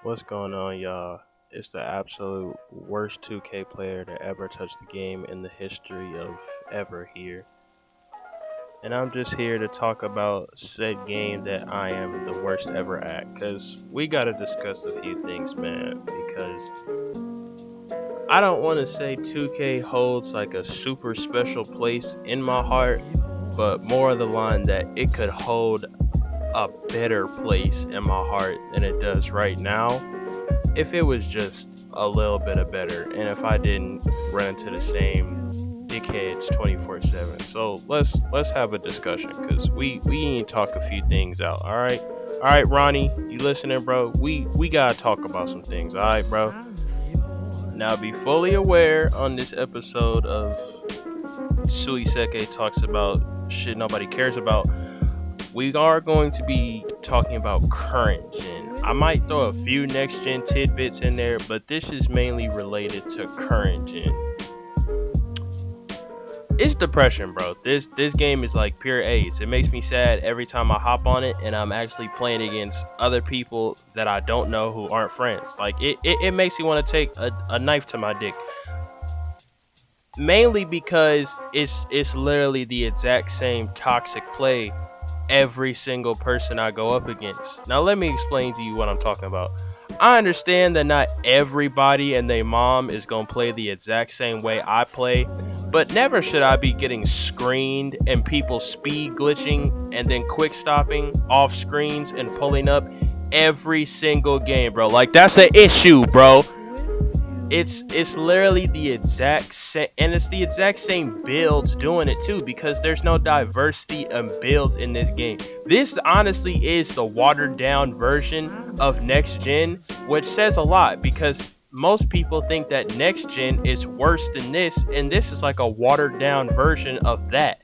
What's going on, y'all? It's the absolute worst 2K player to ever touch the game in the history of ever here. And I'm just here to talk about said game that I am the worst ever at. Because we gotta discuss a few things, man. Because I don't want to say 2K holds like a super special place in my heart, but more of the line that it could hold a better place in my heart than it does right now if it was just a little bit of better and if I didn't run into the same dickheads 24/7. So let's have a discussion because we need to talk a few things out. All right, Ronnie, you listening, bro? We gotta talk about some things. All right, bro. Now be fully aware on this episode of Sui Seke talks about shit nobody cares about. We are going to be talking about current gen. I might throw a few next gen tidbits in there, but this is mainly related to current gen. It's depression, bro. This game is like pure AIDS. It makes me sad every time I hop on it and I'm actually playing against other people that I don't know who aren't friends. Like it makes me want to take a knife to my dick. Mainly because it's literally the exact same toxic play every single person I go up against. Now, let me explain to you what I'm talking about. I understand that not everybody and their mom is going to play the exact same way I play, but never should I be getting screened and people speed glitching and then quick stopping off screens and pulling up every single game, bro. Like, that's an issue, bro. It's literally the exact same, and it's the exact same builds doing it too, because there's no diversity of builds in this game. This honestly is the watered down version of next gen, which says a lot because most people think that next gen is worse than this, and this is like a watered down version of that.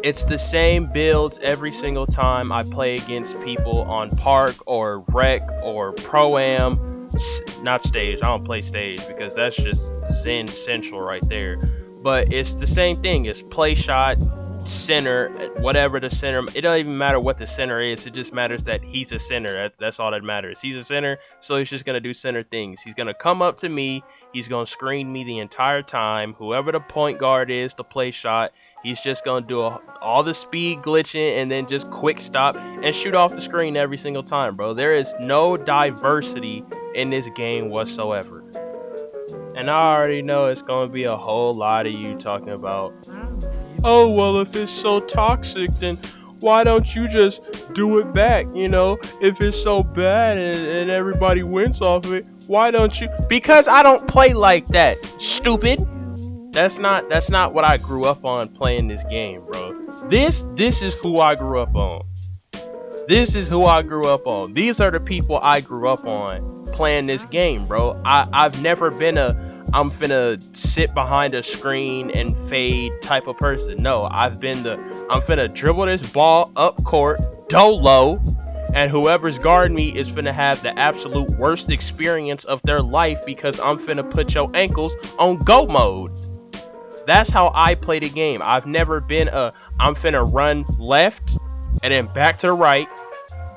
It's the same builds every single time I play against people on park or rec or pro am. Not stage. I don't play stage because that's just Zen Central right there. But it's the same thing. It's play shot, center, whatever the center. It don't even matter what the center is. It just matters that he's a center. That's all that matters. He's a center, so he's just gonna do center things. He's gonna come up to me. He's gonna screen me the entire time. Whoever the point guard is, the play shot, he's just gonna do all the speed glitching and then just quick stop and shoot off the screen every single time, bro. There is no diversity in this game whatsoever. And I already know it's gonna be a whole lot of you talking about, oh well, if it's so toxic, then why don't you just do it back? You know, if it's so bad and everybody wins off of it, why don't you? Because I don't play like that, stupid. That's not what I grew up on playing this game, bro. This is who I grew up on. This is who I grew up on. These are the people I grew up on playing this game, bro. I've never been a I'm finna sit behind a screen and fade type of person. No, I've been the I'm finna dribble this ball up court, dolo, and whoever's guarding me is finna have the absolute worst experience of their life because I'm finna put your ankles on go mode. That's how I play the game. I've never been I'm finna run left and then back to the right,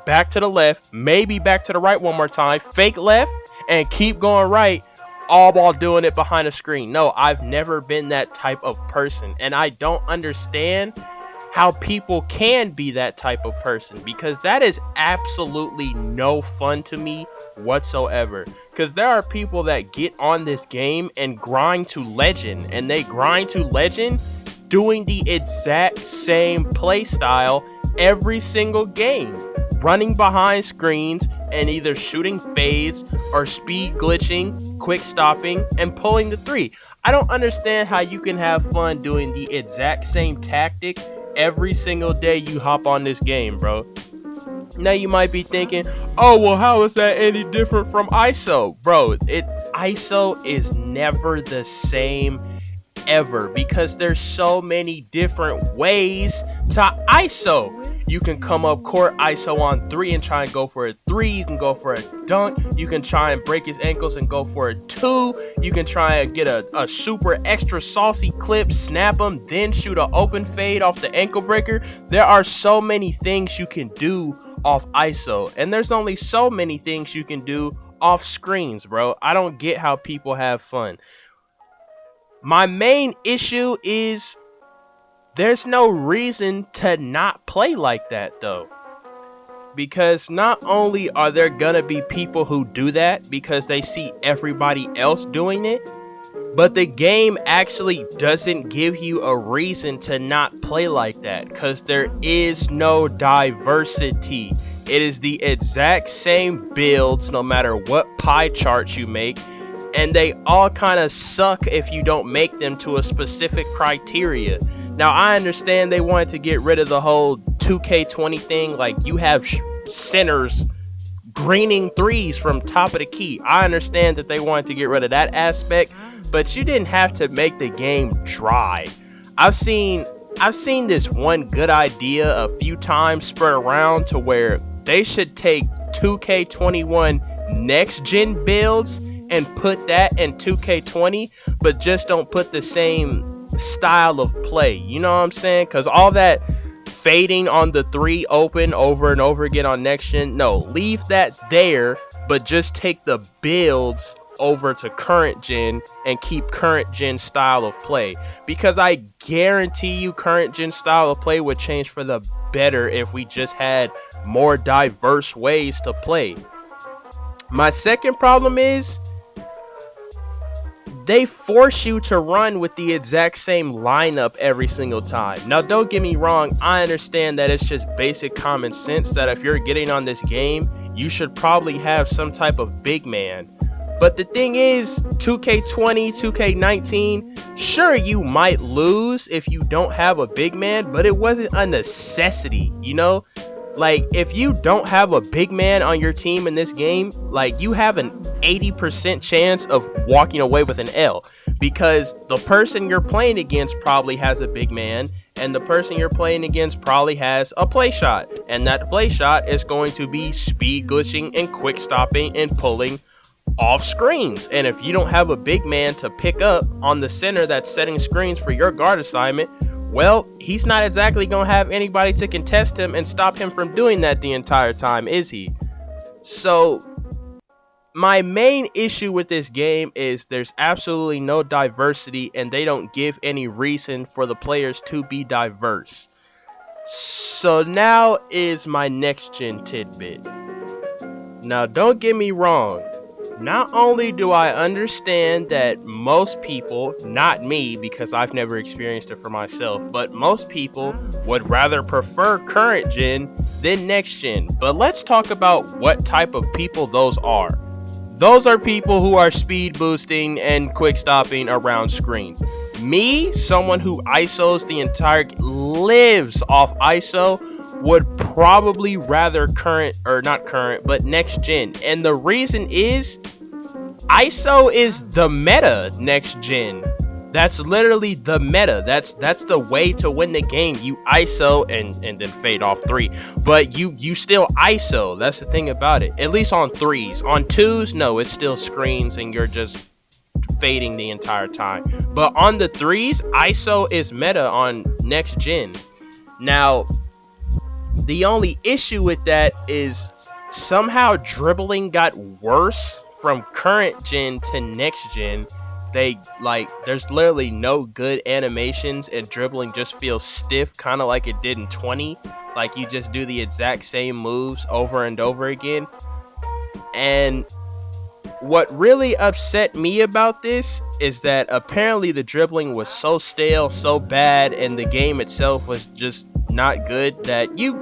back to the left, maybe back to the right one more time, fake left, and keep going right, all while doing it behind a screen. No, I've never been that type of person, and I don't understand how people can be that type of person because that is absolutely no fun to me whatsoever. Because there are people that get on this game and grind to legend, and they grind to legend doing the exact same play style every single game, running behind screens and either shooting fades or speed glitching, quick stopping, and pulling the three. I don't understand how you can have fun doing the exact same tactic every single day you hop on this game, bro. Now you might be thinking, oh well, how is that any different from ISO? Bro, ISO is never the same ever because there's so many different ways to ISO. You can come up court ISO on 3 and try and go for a 3. You can go for a dunk. You can try and break his ankles and go for a 2. You can try and get a super extra saucy clip, snap him, then shoot an open fade off the ankle breaker. There are so many things you can do off ISO, and there's only so many things you can do off screens, bro. I don't get how people have fun. My main issue is there's no reason to not play like that, though. Because not only are there gonna be people who do that because they see everybody else doing it, but the game actually doesn't give you a reason to not play like that, because there is no diversity. It is the exact same builds no matter what pie chart you make, and they all kind of suck if you don't make them to a specific criteria. Now, I understand they wanted to get rid of the whole 2K20 thing, like you have centers greening threes from top of the key. I understand that they wanted to get rid of that aspect, but you didn't have to make the game dry. I've seen this one good idea a few times spread around to where they should take 2K21 next gen builds and put that in 2K20, but just don't put the same style of play. You know what I'm saying? Because all that fading on the three open over and over again on next gen, no, leave that there, but just take the builds over to current gen and keep current gen style of play, because I guarantee you current gen style of play would change for the better if we just had more diverse ways to play. My second problem is they force you to run with the exact same lineup every single time. Now, don't get me wrong, I understand that it's just basic common sense that if you're getting on this game, you should probably have some type of big man. But the thing is, 2K20, 2K19, sure, you might lose if you don't have a big man, but it wasn't a necessity, you know? Like, if you don't have a big man on your team in this game, like, you have an 80% chance of walking away with an L, because the person you're playing against probably has a big man, and the person you're playing against probably has a play shot, and that play shot is going to be speed glitching and quick stopping and pulling off screens. And if you don't have a big man to pick up on the center that's setting screens for your guard assignment, well, he's not exactly going to have anybody to contest him and stop him from doing that the entire time, is he? So my main issue with this game is there's absolutely no diversity, and they don't give any reason for the players to be diverse. So now is my next gen tidbit. Now, don't get me wrong. Not only do I understand that most people, not me because I've never experienced it for myself, but most people would rather prefer current gen than next gen. But let's talk about what type of people those are. Those are people who are speed boosting and quick stopping around screens. Me, someone who ISOs the entire, lives off ISO, would probably rather current, or not current, but next gen. And the reason is ISO is the meta next gen. That's literally the meta. That's the way to win the game. You ISO and then fade off three. But you still ISO. That's the thing about it. At least on threes. On twos, no, it's still screens and you're just fading the entire time. But on the threes, ISO is meta on next gen. Now, the only issue with that is somehow dribbling got worse from current gen to next gen. There's literally no good animations, and dribbling just feels stiff, kind of like it did in 20. Like you just do the exact same moves over and over again. And what really upset me about this is that apparently the dribbling was so stale, so bad, and the game itself was just not good, that you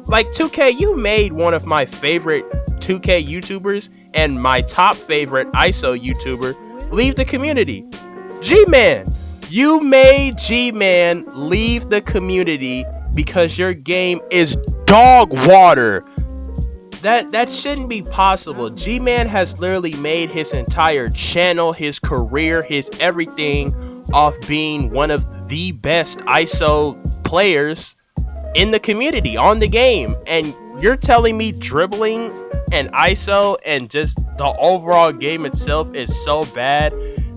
like 2K, you made one of my favorite 2K YouTubers and my top favorite ISO YouTuber leave the community. G-Man, you made G-Man leave the community because your game is dog water. That shouldn't be possible. G-Man has literally made his entire channel, his career, his everything off being one of the best ISO players in the community, on the game. And you're telling me dribbling and ISO and just the overall game itself is so bad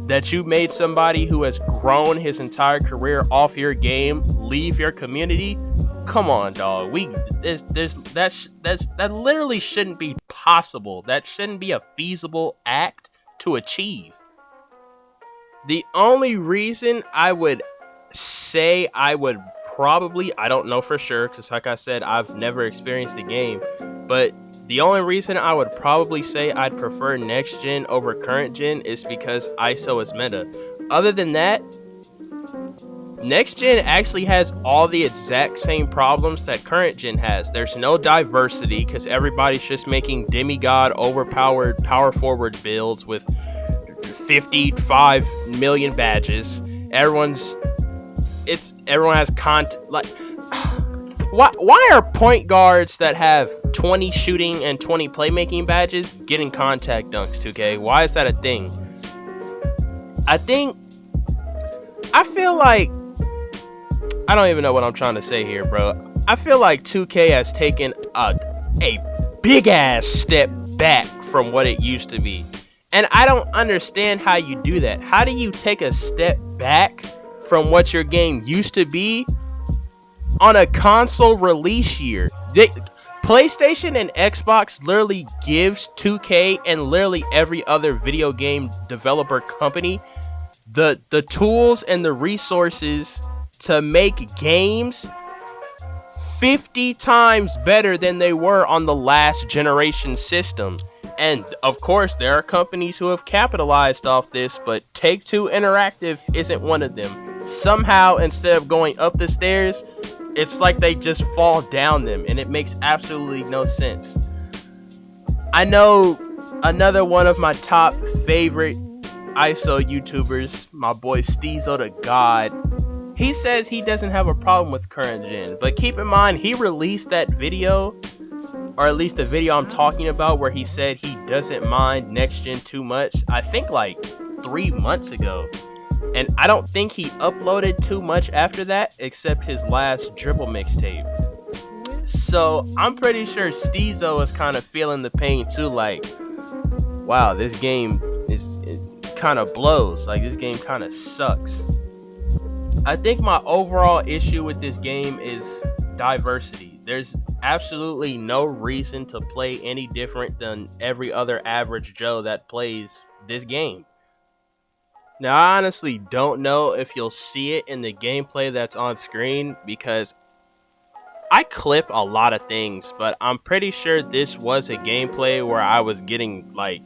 that you made somebody who has grown his entire career off your game leave your community? Come on, dog. That literally shouldn't be possible. That shouldn't be a feasible act to achieve. The only reason I would say I would probably, I don't know for sure, because like I said, I've never experienced the game, but the only reason I would probably say I'd prefer next gen over current gen is because ISO is meta. Other than that, next gen actually has all the exact same problems that current gen has. There's no diversity because everybody's just making demigod overpowered power forward builds with 55 million badges. Everyone has content. Like, why are point guards that have 20 shooting and 20 playmaking badges getting contact dunks, 2K? Why is that a thing? I feel like, I don't even know what I'm trying to say here, bro. I feel like 2K has taken a big ass step back from what it used to be. And I don't understand how you do that. How do you take a step back from what your game used to be on a console release year? PlayStation and Xbox literally gives 2K and literally every other video game developer company the tools and the resources to make games 50 times better than they were on the last generation system. And of course, there are companies who have capitalized off this, but Take-Two Interactive isn't one of them. Somehow, instead of going up the stairs, it's like they just fall down them, and it makes absolutely no sense. I know another one of my top favorite ISO YouTubers, my boy Steezo the God. He says he doesn't have a problem with current gen, but keep in mind, he released that video, or at least the video I'm talking about, where he said he doesn't mind next gen too much, I think like 3 months ago. And I don't think he uploaded too much after that, except his last dribble mixtape. So I'm pretty sure Steezo is kind of feeling the pain too, like, wow, this game kind of blows, like this game kind of sucks. I think my overall issue with this game is diversity. There's absolutely no reason to play any different than every other average Joe that plays this game. Now, I honestly don't know if you'll see it in the gameplay that's on screen, because I clip a lot of things, but I'm pretty sure this was a gameplay where I was getting like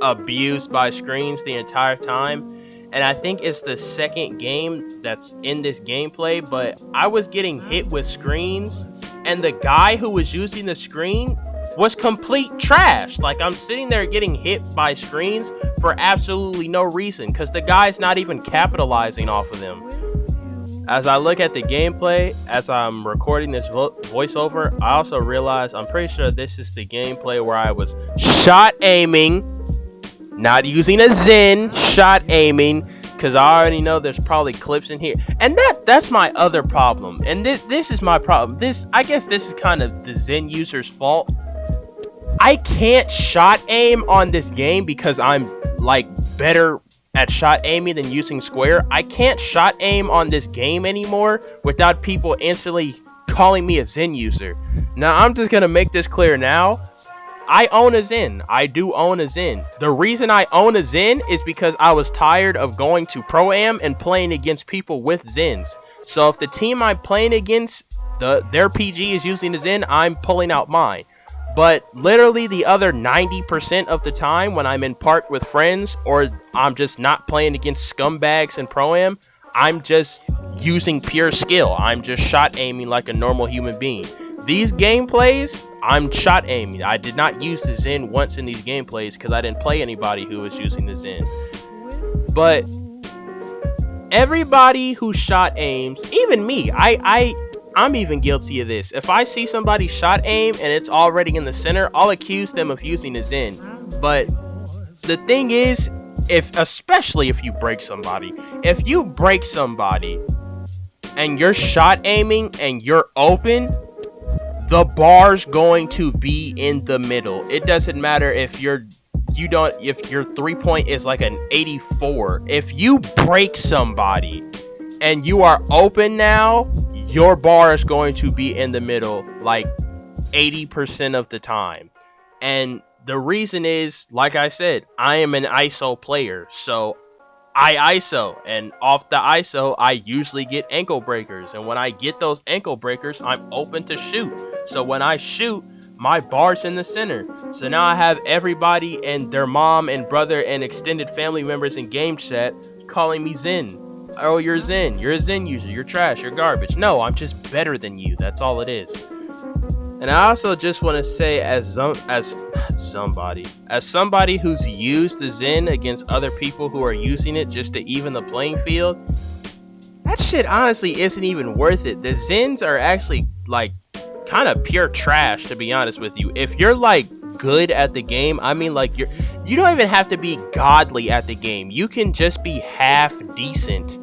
abused by screens the entire time. And I think it's the second game that's in this gameplay, but I was getting hit with screens, and the guy who was using the screen was complete trash. Like, I'm sitting there getting hit by screens for absolutely no reason, because the guy's not even capitalizing off of them. As I look at the gameplay, as I'm recording this voiceover, I also realize I'm pretty sure this is the gameplay where I was shot aiming, not using a Zen, shot aiming, because I already know there's probably clips in here. And that's my other problem. And this is my problem. I guess this is kind of the Zen user's fault. I can't shot aim on this game because I'm like better at shot aiming than using square. I can't shot aim on this game anymore without people instantly calling me a Zen user. Now, I'm just gonna make this clear now. I own a Zen. I do own a Zen. The reason I own a Zen is because I was tired of going to Pro-Am and playing against people with Zens. So if the team I'm playing against, their PG is using a Zen, I'm pulling out mine. But literally the other 90% of the time when I'm in park with friends, or I'm just not playing against scumbags in Pro-Am, I'm just using pure skill. I'm just shot aiming like a normal human being. These gameplays, I'm shot aiming. I did not use the Zen once in these gameplays because I didn't play anybody who was using the Zen. But everybody who shot aims, even me, I'm even guilty of this. If I see somebody shot aim and it's already in the center, I'll accuse them of using a Zen. But the thing is, especially if you break somebody, if you break somebody and you're shot aiming and you're open, the bar's going to be in the middle. It doesn't matter if your 3-point is like an 84. If you break somebody and you are open now, your bar is going to be in the middle like 80% of the time. And the reason is, like I said, I am an ISO player. So I ISO, and off the ISO, I usually get ankle breakers. And when I get those ankle breakers, I'm open to shoot. So when I shoot, my bar's in the center. So now I have everybody and their mom and brother and extended family members in game chat calling me Zen. Oh, you're Zen. You're a Zen user. You're trash. You're garbage. No, I'm just better than you. That's all it is. And I also just want to say, as somebody who's used the Zen against other people who are using it just to even the playing field, that shit honestly isn't even worth it. The Zens are actually like kind of pure trash, to be honest with you. If you're like good at the game, I mean, like you don't even have to be godly at the game. You can just be half decent,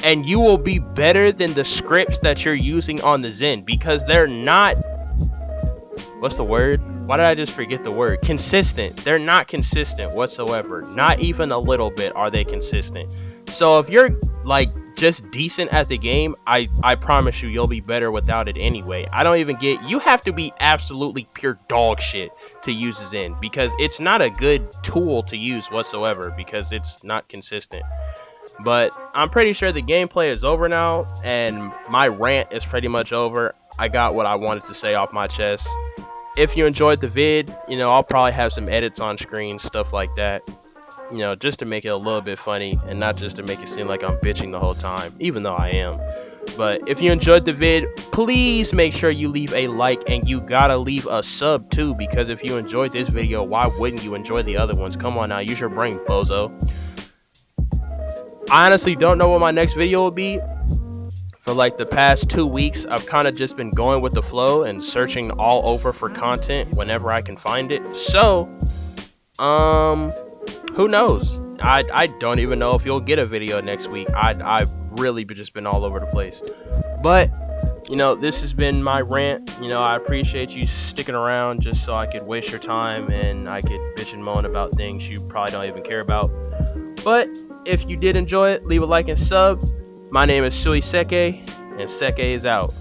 and you will be better than the scripts that you're using on the Zen, because they're not, what's the word? Why did I just forget the word? Consistent. They're not consistent whatsoever. Not even a little bit are they consistent. So if you're like just decent at the game, I promise you'll be better without it anyway. I don't even get, you have to be absolutely pure dog shit to use Zen, because it's not a good tool to use whatsoever, because it's not consistent. But I'm pretty sure the gameplay is over now, and my rant is pretty much over. I got what I wanted to say off my chest. If you enjoyed the vid, I'll probably have some edits on screen, stuff like that, just to make it a little bit funny and not just to make it seem like I'm bitching the whole time, even though I am. But if you enjoyed the vid, please make sure you leave a like, and you gotta leave a sub too, because if you enjoyed this video, why wouldn't you enjoy the other ones? Come on now, use your brain, bozo. I honestly don't know what my next video will be. For like the past 2 weeks, I've kind of just been going with the flow and searching all over for content whenever I can find it. So, who knows? I don't even know if you'll get a video next week. I've really just been all over the place. But, this has been my rant. I appreciate you sticking around just so I could waste your time and I could bitch and moan about things you probably don't even care about. But if you did enjoy it, leave a like and sub. My name is Sui Seke, and Seke is out.